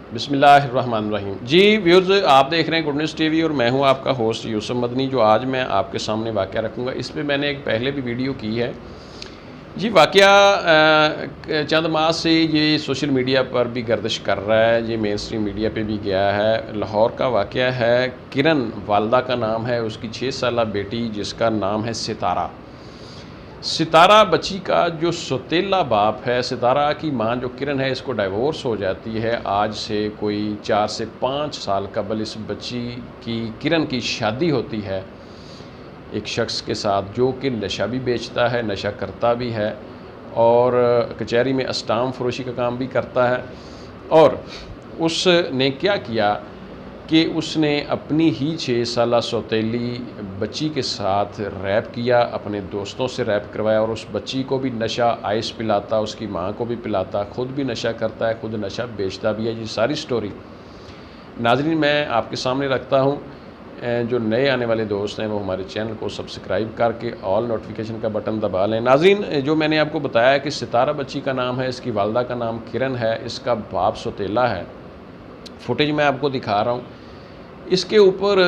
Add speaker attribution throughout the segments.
Speaker 1: बिस्मिल्लाहिर्रहमानिर्रहीम। जी व्यूअर्स, आप देख रहे हैं गुड न्यूज़ टीवी और मैं हूं आपका होस्ट यूसुफ मदनी। जो आज मैं आपके सामने वाक़या रखूंगा, इस पे मैंने एक पहले भी वीडियो की है। जी वाक़या चंद माह से ये सोशल मीडिया पर भी गर्दिश कर रहा है, ये मेन स्ट्रीम मीडिया पे भी गया है। लाहौर का वाक़या है। किरण वालदा का नाम है, उसकी 6 साला बेटी जिसका नाम है सितारा। सितारा बच्ची का जो सौतेला बाप है, सितारा की माँ जो किरण है, इसको डाइवोर्स हो जाती है। आज से कोई 4 से 5 साल कबल इस बच्ची की, किरण की शादी होती है एक शख्स के साथ जो कि नशा भी बेचता है, नशा करता भी है और कचहरी में अस्टाम फरोशी का काम भी करता है। और उसने क्या किया कि उसने अपनी ही 6 साला सौतेली बच्ची के साथ रैप किया, अपने दोस्तों से रैप करवाया और उस बच्ची को भी नशा आइस पिलाता, उसकी माँ को भी पिलाता, खुद भी नशा करता है, खुद नशा बेचता भी है। ये सारी स्टोरी नाज़रीन मैं आपके सामने रखता हूँ। जो नए आने वाले दोस्त हैं वो हमारे चैनल को सब्सक्राइब करके ऑल नोटिफिकेशन का बटन दबा लें। नाज़रीन, जो मैंने आपको बताया कि सितारा बच्ची का नाम है, इसकी वालदा का नाम किरण है, इसका बाप सौतेला है। फुटेज मैं आपको दिखा रहा हूँ। इसके ऊपर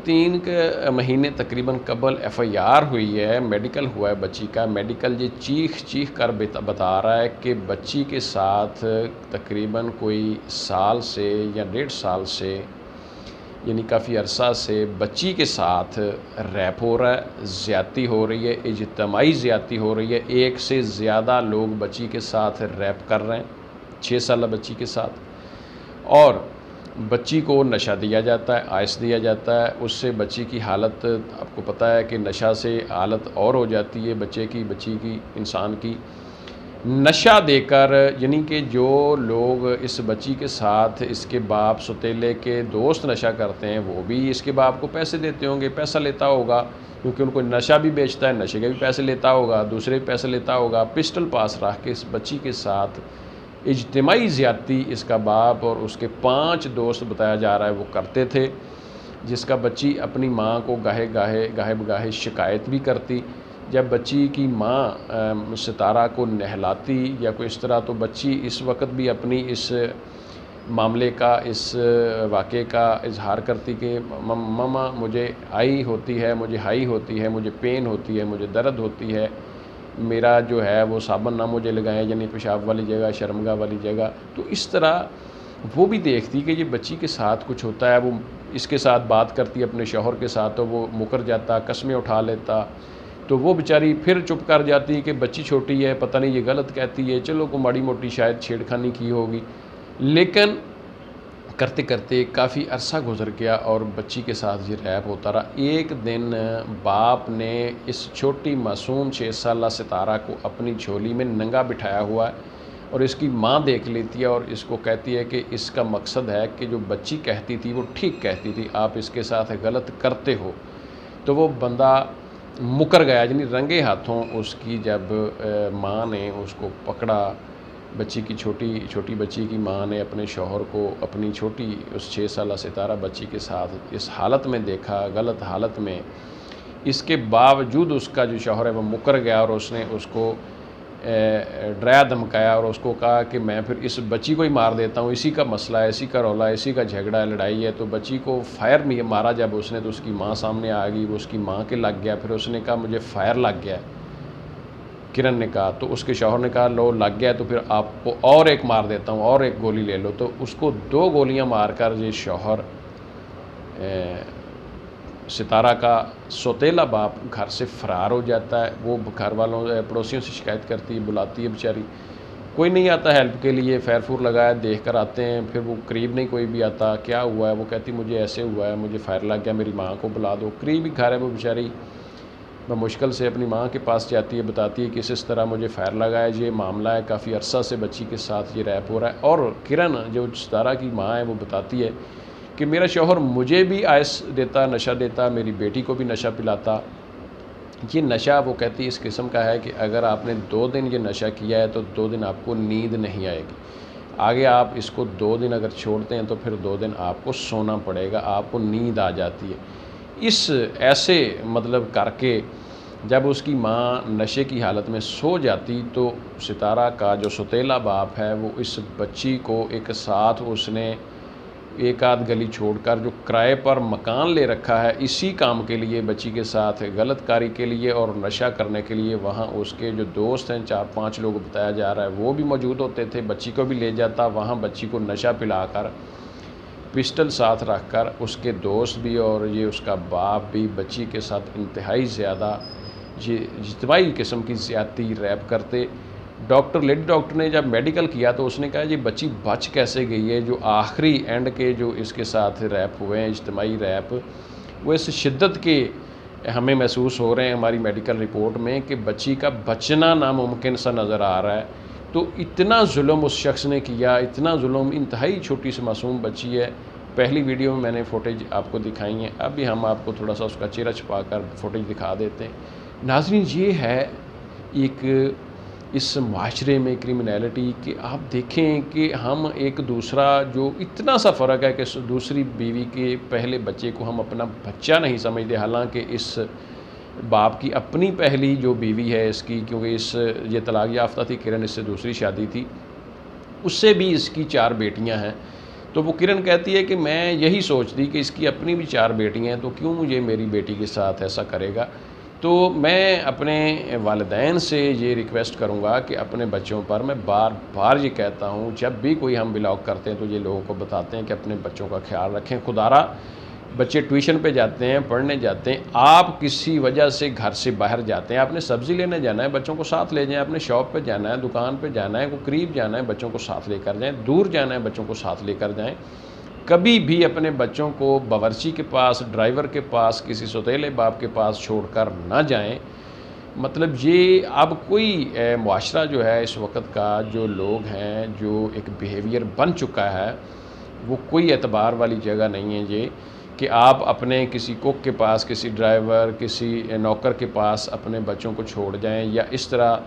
Speaker 1: 3 के महीने तकरीबन कबल एफआईआर हुई है, मेडिकल हुआ है बच्ची का। मेडिकल ये चीख चीख कर बता रहा है कि बच्ची के साथ तकरीबन कोई साल से या 1.5 साल से, यानी काफ़ी अरसा से बच्ची के साथ रैप हो रहा है, ज़्यादती हो रही है, इज्तिमाई ज़्यादती हो रही है। एक से ज़्यादा लोग बच्ची के साथ रैप कर रहे हैं, 6 साल बच्ची के साथ। और बच्ची को नशा दिया जाता है, आइस दिया जाता है। उससे बच्ची की हालत, आपको पता है कि नशा से हालत और हो जाती है बच्ची की, इंसान की। नशा देकर, यानी कि जो लोग इस बच्ची के साथ इसके बाप सौतेले के दोस्त नशा करते हैं, वो भी इसके बाप को पैसे देते होंगे, पैसा लेता होगा, क्योंकि उनको नशा भी बेचता है, नशे के भी पैसे लेता होगा, दूसरे भी पैसे लेता होगा। पिस्टल पास रख के इस बच्ची के साथ इज्तिमाई ज़्यादती इसका बाप और उसके 5 दोस्त बताया जा रहा है वो करते थे, जिसका बच्ची अपनी माँ को गाहे बगाहे शिकायत भी करती। जब बच्ची की माँ सितारा को नहलाती या कोई इस तरह, तो बच्ची इस वक्त भी अपनी इस मामले का, इस वाक़े का इजहार करती कि मम्मा मुझे आई होती है, मुझे हाई होती है, मुझे पेन होती है, मुझे दर्द होती है, मेरा जो है वो साबुन ना मुझे लगाएं, यानी पेशाब वाली जगह, शर्मगाह वाली जगह। तो इस तरह वो भी देखती कि ये बच्ची के साथ कुछ होता है। वो इसके साथ बात करती अपने शौहर के साथ, तो वो मुकर जाता, कस्में उठा लेता। तो वो बेचारी फिर चुप कर जाती कि बच्ची छोटी है, पता नहीं ये गलत कहती है, चलो को माड़ी मोटी शायद छेड़खानी की होगी। लेकिन करते करते काफ़ी अरसा गुजर गया और बच्ची के साथ ये रैप होता रहा। एक दिन बाप ने इस छोटी मासूम 6 साला सितारा को अपनी झोली में नंगा बिठाया हुआ है और इसकी माँ देख लेती है और इसको कहती है कि इसका मकसद है कि जो बच्ची कहती थी वो ठीक कहती थी, आप इसके साथ गलत करते हो। तो वो बंदा मुकर गया, यानी रंगे हाथों उसकी जब माँ ने उसको पकड़ा, बच्ची की छोटी बच्ची की माँ ने अपने शौहर को अपनी छोटी उस 6 साला सितारा बच्ची के साथ इस हालत में देखा, गलत हालत में। इसके बावजूद उसका जो शौहर है वो मुकर गया और उसने उसको डराया धमकाया और उसको कहा कि मैं फिर इस बच्ची को ही मार देता हूँ, इसी का मसला है, इसी का रौला है, इसी का झगड़ा है, लड़ाई है। तो बच्ची को फायर में मारा जब उसने, तो उसकी माँ सामने आ गई, वो उसकी माँ के लग गया। फिर उसने कहा मुझे फायर लग गया, किरण ने कहा। तो उसके शौहर ने कहा लो लग गया तो फिर आपको और एक मार देता हूँ, और एक गोली ले लो। तो उसको 2 गोलियां मारकर ये शौहर सितारा का सौतेला बाप घर से फ़रार हो जाता है। वो घर वालों पड़ोसियों से शिकायत करती है, बुलाती है, बेचारी कोई नहीं आता हेल्प के लिए। फैर फूर लगाया, देख कर आते हैं, फिर वो करीब नहीं कोई भी आता। क्या हुआ है? वो कहती मुझे ऐसे हुआ है, मुझे फायर लग गया, मेरी माँ को बुला दो। करीब ही घर है, वो बेचारी मुश्किल से अपनी माँ के पास जाती है, बताती है कि इस तरह मुझे फायर लगा है, ये मामला है, काफ़ी अरसा से बच्ची के साथ ये रैप हो रहा है। और किरण जो सितारा की माँ है वो बताती है कि मेरा शौहर मुझे भी आइस देता, नशा देता, मेरी बेटी को भी नशा पिलाता। ये नशा वो कहती है इस किस्म का है कि अगर आपने 2 दिन ये नशा किया है तो 2 दिन आपको नींद नहीं आएगी। आगे आप इसको 2 दिन अगर छोड़ते हैं तो फिर 2 दिन आपको सोना पड़ेगा, आपको नींद आ जाती है। इस ऐसे मतलब करके जब उसकी माँ नशे की हालत में सो जाती तो सितारा का जो सौतेला बाप है वो इस बच्ची को एक साथ उसने एक आध गली छोड़कर जो किराए पर मकान ले रखा है इसी काम के लिए, बच्ची के साथ गलत कार्य के लिए और नशा करने के लिए, वहाँ उसके जो दोस्त हैं 4-5 लोग बताया जा रहा है वो भी मौजूद होते थे। बच्ची को भी ले जाता, वहाँ बच्ची को नशा पिलाकर पिस्टल साथ रखकर उसके दोस्त भी और ये उसका बाप भी बच्ची के साथ इंतहाई ज़्यादा ये इज्तिमाई किस्म की ज़्यादती रैप करते। लेडी डॉक्टर ने जब मेडिकल किया तो उसने कहा ये बच्ची बच कैसे गई है। जो आखिरी एंड के जो इसके साथ रैप हुए हैं, इज्तिमाई रैप, वो इस शिद्दत के हमें महसूस हो रहे हैं हमारी मेडिकल रिपोर्ट में कि बच्ची का बचना नामुमकिन सा नज़र आ रहा है। तो इतना जुल्म उस शख्स ने किया, इतना जुल्म, इंतहाई छोटी सी मासूम बच्ची है। पहली वीडियो में मैंने फ़ुटेज आपको दिखाई है, अब भी हम आपको थोड़ा सा उसका चेहरा छुपा कर फ़ुटेज दिखा देते हैं। नाज़रीन, ये है एक इस माशरे में क्रिमिनलिटी कि आप देखें कि हम एक दूसरा जो इतना सा फ़र्क है कि दूसरी बीवी के पहले बच्चे को हम अपना बच्चा नहीं समझते, हालांकि इस बाप की अपनी पहली जो बीवी है इसकी, क्योंकि ये तलाक याफ्ता थी किरण, इससे दूसरी शादी थी, उससे भी इसकी 4 बेटियां हैं। तो वो किरण कहती है कि मैं यही सोचती कि इसकी अपनी भी 4 बेटियां हैं तो क्यों मुझे मेरी बेटी के साथ ऐसा करेगा। तो मैं अपने वालिदैन से ये रिक्वेस्ट करूँगा कि अपने बच्चों पर, मैं बार बार ये कहता हूँ, जब भी कोई हम ब्लॉग करते हैं तो ये लोगों को बताते हैं कि अपने बच्चों का ख्याल रखें। खुदारा बच्चे ट्यूशन पे जाते हैं, पढ़ने जाते हैं, आप किसी वजह से घर से बाहर जाते हैं, आपने सब्ज़ी लेने जाना है, बच्चों को साथ ले जाएं, आपने शॉप पे जाना है, दुकान पे जाना है, को करीब जाना है, बच्चों को साथ लेकर जाएं, दूर जाना है, बच्चों को साथ लेकर जाएं। कभी भी अपने बच्चों को बावर्ची के पास, ड्राइवर के पास, किसी सौतेले बाप के पास छोड़कर ना जाएं। मतलब ये अब कोई मुआशरा जो है इस वक्त का, जो लोग हैं, जो एक बिहेवियर बन चुका है, वो कोई एतबार वाली जगह नहीं है ये कि आप अपने किसी कुक के पास, किसी ड्राइवर, किसी नौकर के पास अपने बच्चों को छोड़ जाएं। या इस तरह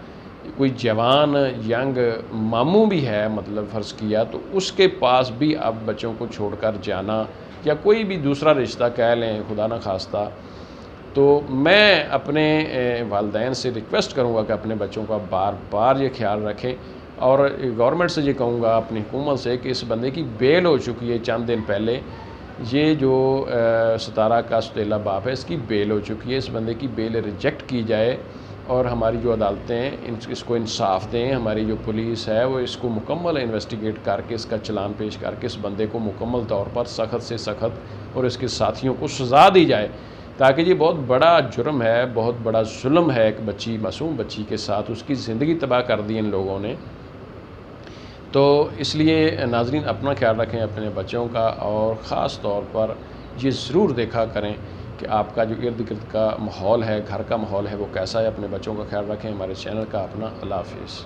Speaker 1: कोई जवान यंग मामू भी है, मतलब फ़र्ज़ किया, तो उसके पास भी अब बच्चों को छोड़कर जाना, या कोई भी दूसरा रिश्ता कह लें खुदा न खास्ता। तो मैं अपने वालिदैन से रिक्वेस्ट करूँगा कि अपने बच्चों का बार बार ये ख्याल रखें, और गवर्नमेंट से ये कहूँगा, अपनी हुकूमत से, कि इस बंदे की बेल हो चुकी है चंद दिन पहले। ये जो सितारा का सौतेला बाप है, इसकी बेल हो चुकी है, इस बंदे की बेल रिजेक्ट की जाए और हमारी जो अदालतें हैं इसको इंसाफ दें। हमारी जो पुलिस है वो इसको मुकम्मल इन्वेस्टिगेट करके इसका चालान पेश करके इस बंदे को मुकम्मल तौर पर सख्त से सख्त और इसके साथियों को सज़ा दी जाए, ताकि ये बहुत बड़ा जुर्म है, बहुत बड़ा जुल्म है एक बच्ची, मासूम बच्ची के साथ, उसकी ज़िंदगी तबाह कर दी इन लोगों ने। तो इसलिए नाज़रीन, अपना ख्याल रखें, अपने बच्चों का, और ख़ास तौर पर ये ज़रूर देखा करें कि आपका जो इर्द गिर्द का माहौल है, घर का माहौल है, वो कैसा है। अपने बच्चों का ख्याल रखें। हमारे चैनल का अपना। अल्लाह हाफ़िज़।